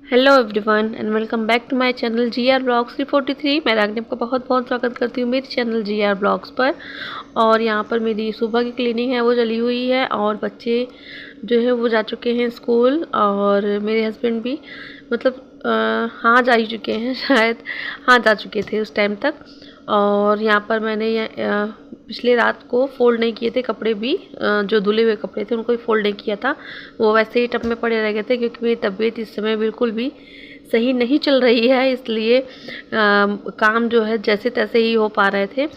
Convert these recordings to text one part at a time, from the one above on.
Hello everyone and welcome back to my channel GR blogs 343। मैं रागनी आपका बहुत बहुत स्वागत करती हूँ मेरे चैनल GR ब्लॉग्स पर। और यहाँ पर मेरी सुबह की क्लीनिंग है वो चली हुई है और बच्चे जो है वो जा चुके हैं स्कूल और मेरे हस्बैंड भी मतलब हाँ जा ही चुके हैं शायद, हाँ जा चुके थे उस टाइम तक। और यहाँ पर मैंने ये पिछले रात को फ़ोल्ड नहीं किए थे कपड़े भी, जो धुले हुए कपड़े थे उनको भी फ़ोल्ड नहीं किया था, वो वैसे ही टब में पड़े रह गए थे क्योंकि मेरी तबीयत इस समय बिल्कुल भी सही नहीं चल रही है, इसलिए काम जो है जैसे तैसे ही हो पा रहे थे।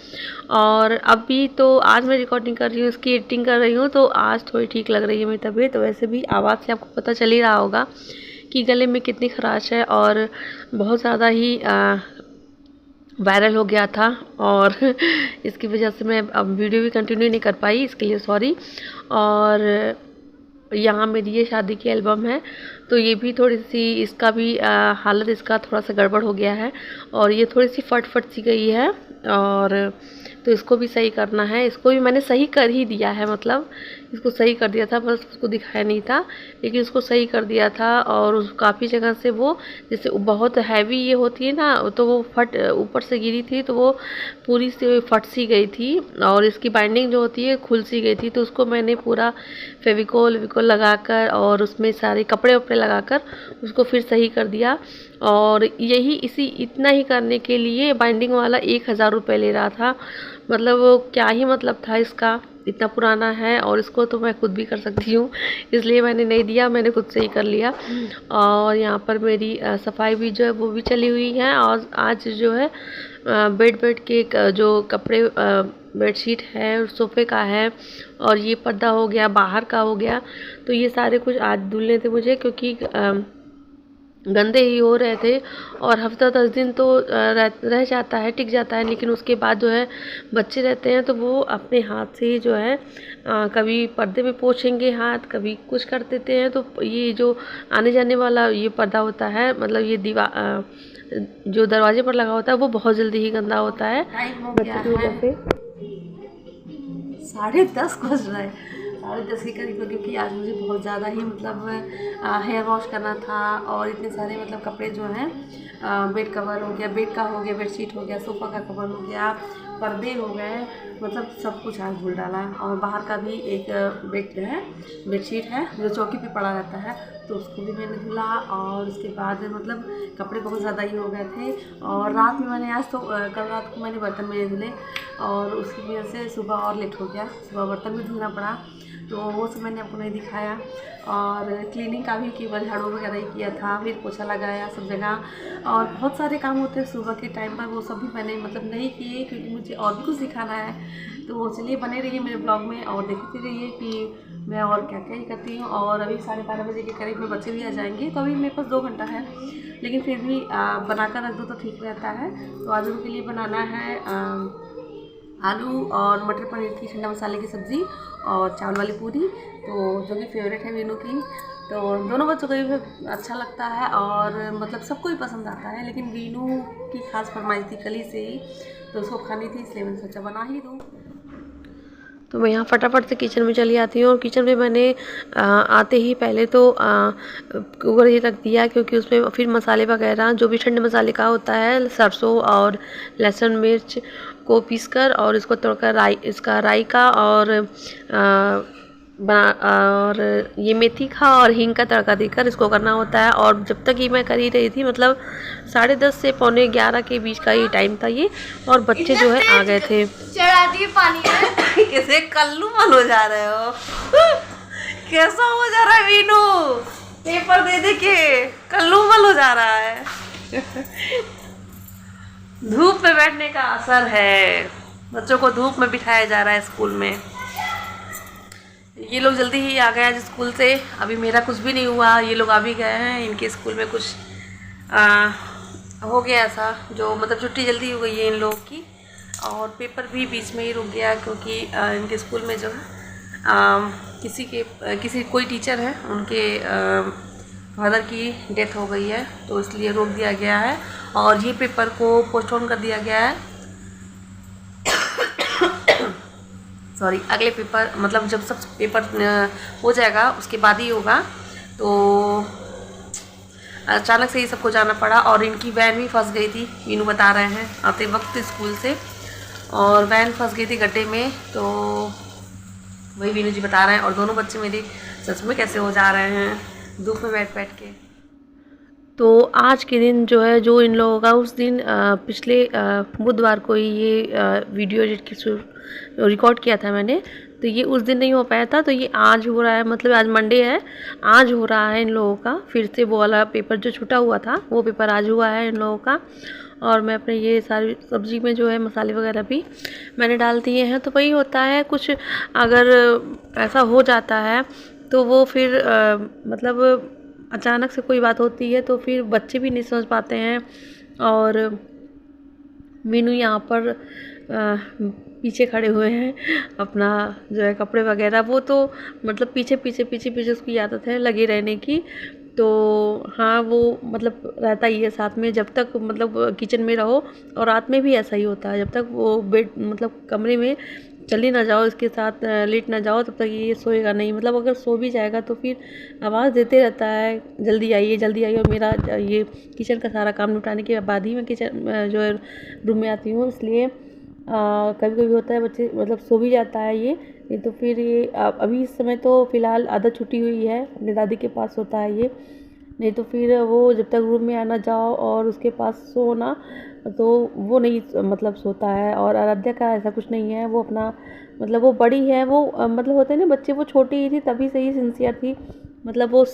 और अभी तो आज मैं रिकॉर्डिंग कर रही हूँ, इसकी एडिटिंग कर रही हूँ, तो आज थोड़ी ठीक लग रही है मेरी तबीयत। वैसे भी आवाज़ से आपको पता चल ही रहा होगा कि गले में कितनी खराश है और बहुत ज़्यादा ही वायरल हो गया था और इसकी वजह से मैं अब वीडियो भी कंटिन्यू नहीं कर पाई, इसके लिए सॉरी। और यहाँ मेरी ये शादी की एल्बम है, तो ये भी थोड़ी सी इसका भी हालत इसका थोड़ा सा गड़बड़ हो गया है और ये थोड़ी सी फट फट सी गई है। और तो इसको भी सही करना है, इसको भी मैंने सही कर ही दिया है, मतलब इसको सही कर दिया था, बस उसको दिखाया नहीं था, लेकिन उसको सही कर दिया था। और उस काफ़ी जगह से वो जैसे बहुत हैवी ये होती है ना, तो वो फट ऊपर से गिरी थी तो वो पूरी से फट सी गई थी और इसकी बाइंडिंग जो होती है खुल सी गई थी, तो उसको मैंने पूरा फेविकोल विकोल लगाकर और उसमें सारे कपड़े वपड़े लगाकर उसको फिर सही कर दिया। और यही इतना ही करने के लिए बाइंडिंग वाला 1000 रुपये ले रहा था, मतलब वो क्या ही मतलब था इसका, इतना पुराना है और इसको तो मैं खुद भी कर सकती हूँ, इसलिए मैंने नहीं दिया, मैंने खुद से ही कर लिया। और यहाँ पर मेरी सफाई भी जो है वो भी चली हुई है। और आज जो है बेड के जो कपड़े बेडशीट है, सोफ़े का है और ये पर्दा हो गया, बाहर का हो गया, तो ये सारे कुछ आज धुलने थे मुझे क्योंकि गंदे ही हो रहे थे। और हफ्ता 10 दिन तो रह जाता है, टिक जाता है, लेकिन उसके बाद जो है बच्चे रहते हैं तो वो अपने हाथ से ही जो है कभी पर्दे में पोंछेंगे हाथ, कभी कुछ कर देते हैं, तो ये जो आने जाने वाला ये पर्दा होता है, मतलब ये दीवार जो दरवाजे पर लगा होता है वो बहुत जल्दी ही गंदा होता है। बच्चे की वजह से 10:30 बज रहा है, 10:30 के करीब, क्योंकि आज मुझे बहुत ज़्यादा ही मतलब हेयर वॉश करना था और इतने सारे मतलब कपड़े जो हैं, बेड कवर हो गया, बेड का हो गया, बेडशीट हो गया, सोफ़ा का कवर हो गया, पर्दे हो गए, मतलब सब कुछ आज धुल डाला। और बाहर का भी एक बेडशीट है जो चौकी पे पड़ा रहता है, तो उसको भी मैंने धुला। और उसके बाद मतलब कपड़े बहुत ज़्यादा ही हो गए थे और रात में मैंने आज तो कल रात को मैंने बर्तन मेरे धुले और उसकी वजह से सुबह और लेट हो गया, सुबह बर्तन भी धुलना पड़ा, तो वो सब मैंने आपको नहीं दिखाया। और क्लीनिंग का भी केवल झाड़ू वगैरह ही किया था, फिर पोछा लगाया सब जगह, और बहुत सारे काम होते हैं सुबह के टाइम पर, वो सब भी मैंने मतलब नहीं किए क्योंकि मुझे और भी कुछ दिखाना है। तो चलिए बने रहिए मेरे ब्लॉग में और देखते रहिए कि मैं और क्या क्या ही करती हूँ। और अभी 12:30 बजे के करीब में बच्चे भी आ जाएंगे, तो अभी मेरे पास 2 घंटा है, लेकिन फिर भी बनाकर रख दो तो ठीक रहता है। तो आज उनके लिए बनाना है आलू और मटर पनीर की ठंडा मसाले की सब्ज़ी और चावल वाली पूरी, तो जो कि फेवरेट है वीनू की। तो दोनों बच्चों को भी अच्छा लगता है और मतलब सबको ही पसंद आता है, लेकिन वीनू की खास फरमाइश थी कली से ही, तो उसको खानी थी, इसलिए मैंने सोचा बना ही दूँ। तो मैं यहाँ फटाफट से किचन में चली आती हूँ और किचन में मैंने आते ही पहले तो कुकर ही रख दिया, क्योंकि उसमें फिर मसाले वगैरह जो भी ठंडे मसाले का होता है, सरसों और लहसुन मिर्च को पीसकर और इसको तोड़कर राई का और और ये मेथी का और हींग का तड़का देकर इसको करना होता है। और जब तक ये मैं कर ही रही थी, मतलब 10:30 से 11:45 के बीच का ही टाइम था ये, और बच्चे जो है आ गए थे। चढ़ा दिए पानी में कैसे कल्लू मल हो जा रहे हो कैसा हो जा रहा है वीनू, पेपर दे दे के कल्लू मल हो जा रहा है धूप में बैठने का असर है, बच्चों को धूप में बिठाया जा रहा है स्कूल में। ये लोग जल्दी ही आ गए आज स्कूल से, अभी मेरा कुछ भी नहीं हुआ, ये लोग आ भी गए हैं, इनके स्कूल में कुछ हो गया ऐसा जो मतलब छुट्टी जल्दी हो गई है इन लोगों की, और पेपर भी बीच में ही रुक गया क्योंकि इनके स्कूल में जो है कोई टीचर है, उनके फादर की डेथ हो गई है, तो इसलिए रोक दिया गया है और ये पेपर को पोस्टपोन कर दिया गया है। सॉरी, अगले पेपर मतलब जब सब पेपर हो जाएगा उसके बाद ही होगा। तो अचानक से ये सबको जाना पड़ा और इनकी वैन भी फंस गई थी, मीनू बता रहे हैं आते वक्त स्कूल से, और वैन फंस गई थी गड्ढे में। तो वही मीनू जी बता रहे हैं। और दोनों बच्चे मेरे सच में कैसे हो जा रहे हैं धूप में बैठ बैठ के। तो आज के दिन जो है, जो इन लोगों का उस दिन पिछले बुधवार को ही ये वीडियो एडिट की रिकॉर्ड किया था मैंने, तो ये उस दिन नहीं हो पाया था। तो ये आज हो रहा है, मतलब आज मंडे है, आज हो रहा है इन लोगों का फिर से वो वाला पेपर जो छूटा हुआ था वो पेपर आज हुआ है इन लोगों का। और मैं अपने ये सारी सब्ज़ी में जो है मसाले वगैरह भी मैंने डाल दिए हैं। तो वही होता है, कुछ अगर ऐसा हो जाता है तो वो फिर मतलब अचानक से कोई बात होती है तो फिर बच्चे भी नहीं समझ पाते हैं। और मीनू यहाँ पर पीछे खड़े हुए हैं, अपना जो है कपड़े वगैरह, वो तो मतलब पीछे पीछे पीछे पीछे उसकी आदत है लगे रहने की। तो हाँ, वो मतलब रहता ही है साथ में जब तक मतलब किचन में रहो, और रात में भी ऐसा ही होता है, जब तक वो बेड मतलब कमरे में चली ना जाओ, इसके साथ लेट ना जाओ, तब तक ये सोएगा नहीं। मतलब अगर सो भी जाएगा तो फिर आवाज़ देते रहता है, जल्दी आइए जल्दी आइए। और मेरा ये किचन का सारा काम निपटाने के बाद ही मैं किचन जो है रूम में आती हूँ, इसलिए कभी कभी होता है बच्चे मतलब सो भी जाता है ये, नहीं तो फिर ये अभी इस समय तो फ़िलहाल आदत छुट्टी हुई है, अपनी दादी के पास सोता है ये, नहीं तो फिर वो जब तक रूम में आना जाओ और उसके पास सोना तो वो नहीं मतलब सोता है। और आराध्या का ऐसा कुछ नहीं है, वो अपना मतलब वो बड़ी है, वो मतलब होते हैं ना बच्चे, वो छोटी ही थी तभी से ही सिंसियर थी, मतलब वो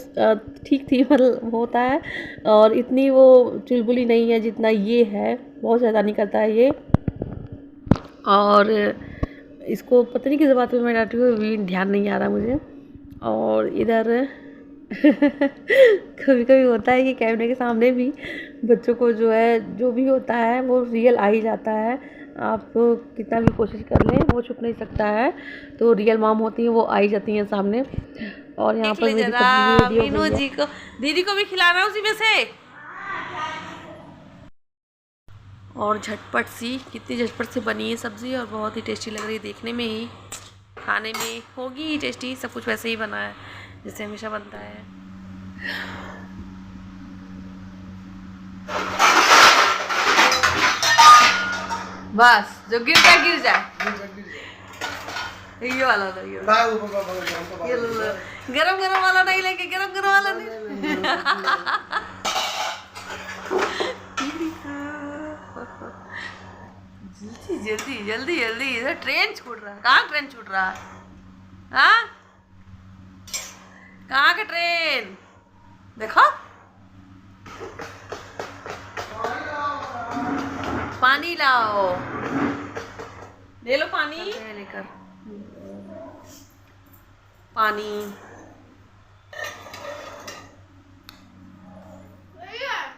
ठीक थी मतलब होता है। और इतनी वो चुलबुली नहीं है जितना ये है, बहुत ज़्यादा नहीं करता है ये। और इसको पता नहीं किस बात पे मैं डांटी हूँ, भी ध्यान नहीं आ रहा मुझे। और इधर कभी कभी होता है कि कैमरे के सामने भी बच्चों को जो है जो भी होता है वो रियल आ ही जाता है। आप तो कितना भी कोशिश कर लें वो छुप नहीं सकता है, तो रियल मॉम होती हैं वो आ ही जाती हैं सामने। और यहाँ पर मेरी सब्जी रेडी हो गई है, जी को दीदी को भी खिलाना उसी में से। और झटपट सी, कितनी झटपट से बनी है सब्ज़ी और बहुत ही टेस्टी लग रही है देखने में ही, खाने में होगी ही टेस्टी। सब कुछ वैसे ही बना है जैसे हमेशा बनता है। बस जो गिर जाए गिर जाए, ये वाला लो, ये गरम गरम वाला नहीं लेके, गरम गरम वाला नहीं। जल्दी जल्दी जल्दी, इधर ट्रेन छूट रहा है। कहाँ ट्रेन छूट रहा है? हाँ, कहाँ का ट्रेन देखो। पानी लाओ, ले लो पानी, लेकर पानी।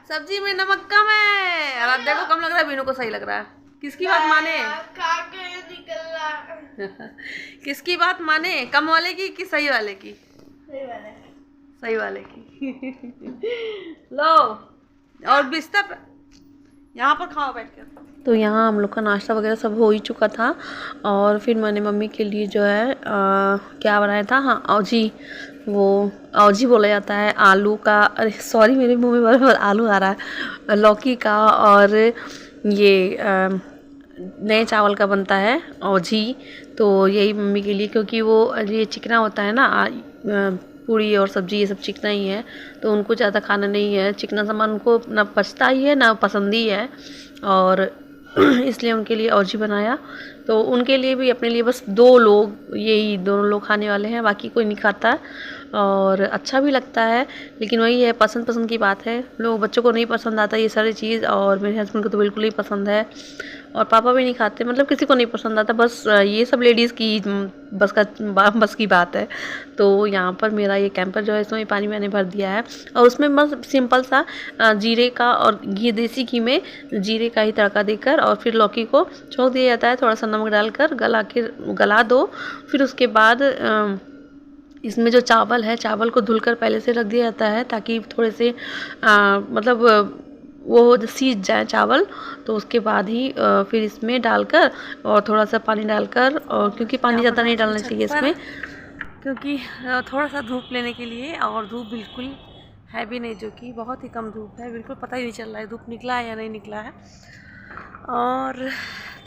सब्जी में नमक कम है, आराध्या को कम लग रहा है, बीनू को सही लग रहा है। किसकी बात माने? किसकी बात माने, कम वाले की कि सही वाले की? सही वाले की। लो और बिस्तर यहाँ पर खाओ बैठ कर। तो यहाँ हम लोग का नाश्ता वगैरह सब हो ही चुका था। और फिर मैंने मम्मी के लिए जो है क्या बनाया था, हाँ औजी, वो औजी बोला जाता है आलू का, अरे सॉरी मेरे मुंह में बार आलू आ रहा है, लौकी का। और ये नए चावल का बनता है औजी, तो यही मम्मी के लिए, क्योंकि वो ये चिकना होता है ना, पूड़ी और सब्ज़ी ये सब चिकना ही है, तो उनको ज़्यादा खाना नहीं है, चिकना सामान उनको ना पचता ही है ना पसंद ही है, और इसलिए उनके लिए औजी बनाया। तो उनके लिए भी, अपने लिए बस 2 लोग, यही दोनों लोग खाने वाले हैं, बाकी कोई नहीं खाता। और अच्छा भी लगता है, लेकिन वही है पसंद की बात है, लोग बच्चों को नहीं पसंद आता ये सारी चीज़, और मेरे हस्बैंड को तो बिल्कुल ही पसंद है, और पापा भी नहीं खाते, मतलब किसी को नहीं पसंद आता, बस ये सब लेडीज़ की बस की बात है। तो यहाँ पर मेरा ये कैंपर जो है इसमें पानी मैंने भर दिया है, और उसमें बस सिंपल सा जीरे का और घी, देसी घी में जीरे का ही तड़का देकर और फिर लौकी को छोंक दिया जाता है, थोड़ा सा नमक डालकर गला दो। फिर उसके बाद इसमें जो चावल है, चावल को धुलकर पहले से रख दिया जाता है, ताकि थोड़े से मतलब वो सीज जाए चावल। तो उसके बाद ही फिर इसमें डालकर और थोड़ा सा पानी डालकर, और क्योंकि पानी ज़्यादा नहीं डालना चाहिए इसमें, क्योंकि थोड़ा सा धूप लेने के लिए, और धूप बिल्कुल है भी नहीं, जो कि बहुत ही कम धूप है, बिल्कुल पता ही नहीं चल रहा है धूप निकला है या नहीं निकला है। और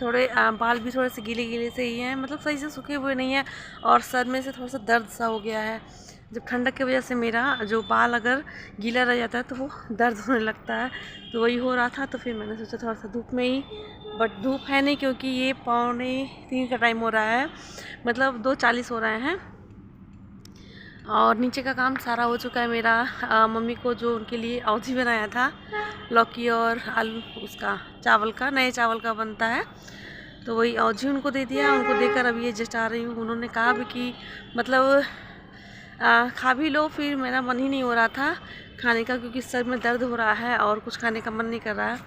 थोड़े बाल भी थोड़े से गीले गीले से ही हैं, मतलब सही से सूखे हुए नहीं हैं, और सर में से थोड़ा सा दर्द सा हो गया है। जब ठंडक की वजह से मेरा जो बाल अगर गीला रह जाता है तो वो दर्द होने लगता है, तो वही हो रहा था। तो फिर मैंने सोचा थोड़ा सा धूप में ही, बट धूप है नहीं क्योंकि ये 2:45 का टाइम हो रहा है, मतलब 2:40 हो रहे हैं। और नीचे का काम सारा हो चुका है मेरा। मम्मी को जो उनके लिए औजी बनाया था, लौकी और आलू, उसका चावल का, नए चावल का बनता है, तो वही औजी उनको दे दिया। उनको देकर अभी ये जस्ट आ रही हूँ। उन्होंने कहा भी कि मतलब खा भी लो, फिर मेरा मन ही नहीं हो रहा था खाने का क्योंकि सर में दर्द हो रहा है और कुछ खाने का मन नहीं कर रहा है।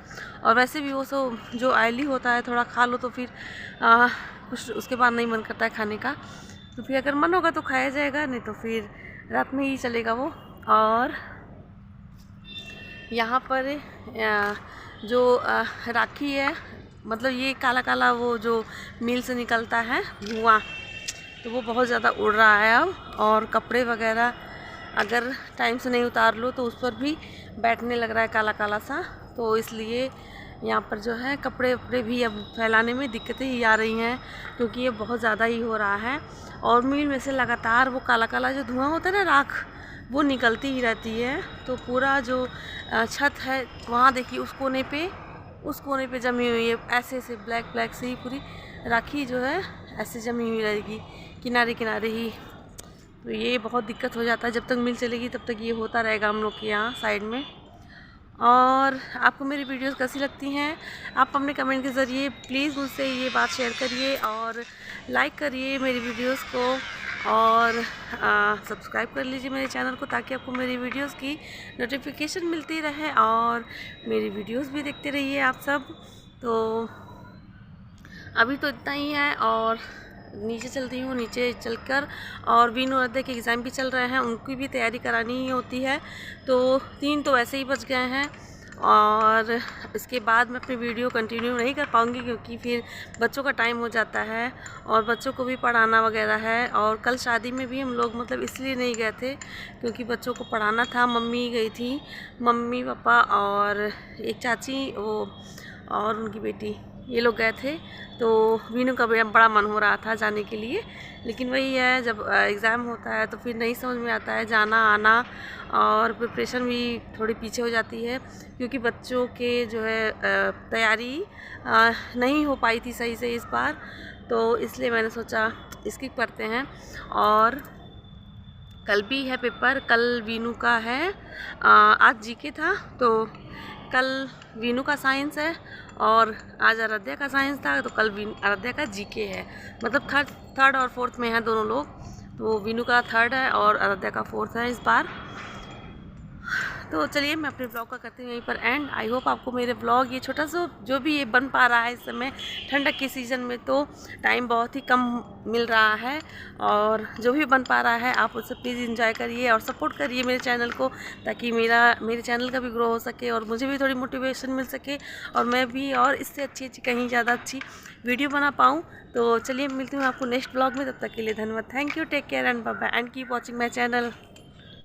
और वैसे भी वो सब जो ऑयली होता है थोड़ा खा लो तो फिर कुछ उसके बाद नहीं मन करता है खाने का, तो फिर अगर मन होगा तो खाया जाएगा, नहीं तो फिर रात में ही चलेगा वो। और यहाँ पर जो राखी है, मतलब ये काला काला वो जो मिल से निकलता है धुआं, तो वो बहुत ज़्यादा उड़ रहा है अब। और कपड़े वगैरह अगर टाइम से नहीं उतार लो तो उस पर भी बैठने लग रहा है काला काला सा, तो इसलिए यहाँ पर जो है कपड़े वपड़े भी अब फैलाने में दिक्कतें ही आ रही हैं क्योंकि ये बहुत ज़्यादा ही हो रहा है। और मिल में से लगातार वो काला काला जो धुआं होता है ना, राख, वो निकलती ही रहती है। तो पूरा जो छत है वहाँ देखिए उस कोने पे जमी हुई है, ऐसे ऐसे ब्लैक ब्लैक से ही पूरी राखी जो है ऐसे जमी हुई रहेगी किनारे किनारे ही। तो ये बहुत दिक्कत हो जाता है, जब तक मिल चलेगी तब तक ये होता रहेगा हम लोग के यहाँ साइड में। और आपको मेरी वीडियोस कैसी लगती हैं, आप अपने कमेंट के ज़रिए प्लीज़ मुझसे ये बात शेयर करिए और लाइक करिए मेरी वीडियोस को, और सब्सक्राइब कर लीजिए मेरे चैनल को ताकि आपको मेरी वीडियोस की नोटिफिकेशन मिलती रहे और मेरी वीडियोस भी देखते रहिए आप सब। तो अभी तो इतना ही है और नीचे चलती हूँ, नीचे चलकर, और वीनू अध्याय के एग्ज़ाम भी चल रहे हैं, उनकी भी तैयारी करानी ही होती है। तो 3 तो वैसे ही बच गए हैं और इसके बाद मैं अपनी वीडियो कंटिन्यू नहीं कर पाऊँगी क्योंकि फिर बच्चों का टाइम हो जाता है और बच्चों को भी पढ़ाना वगैरह है। और कल शादी में भी हम लोग मतलब इसलिए नहीं गए थे क्योंकि बच्चों को पढ़ाना था। मम्मी गई थी, मम्मी पापा और एक चाची वो और उनकी बेटी, ये लोग गए थे। तो वीनू का बड़ा मन हो रहा था जाने के लिए, लेकिन वही है जब एग्ज़ाम होता है तो फिर नहीं समझ में आता है जाना आना, और प्रिपरेशन भी थोड़ी पीछे हो जाती है क्योंकि बच्चों के जो है तैयारी नहीं हो पाई थी सही से इस बार, तो इसलिए मैंने सोचा स्किप करते हैं। और कल भी है पेपर, कल वीनू का है, आज जीके था, तो कल वीनू का साइंस है और आज आराध्या का साइंस था, तो कल आराध्या का जीके है। मतलब थर्ड और फोर्थ में हैं दोनों लोग, तो वीनू का 3rd है और आराध्या का 4th है इस बार। तो चलिए मैं अपने ब्लॉग का करती हूँ यहीं पर एंड। आई होप आपको मेरे ब्लॉग ये छोटा सा जो भी ये बन पा रहा है इस समय ठंडक के सीज़न में, तो टाइम बहुत ही कम मिल रहा है, और जो भी बन पा रहा है आप उससे प्लीज़ एंजॉय करिए और सपोर्ट करिए मेरे चैनल को ताकि मेरे चैनल का भी ग्रो हो सके और मुझे भी थोड़ी मोटिवेशन मिल सके और मैं भी और इससे अच्छी कहीं ज़्यादा अच्छी वीडियो बना पाऊँ। तो चलिए मिलती हूँ आपको नेक्स्ट ब्लॉग में, तब तक के लिए धन्यवाद। Thank you, take care and bye bye and keep watching my channel.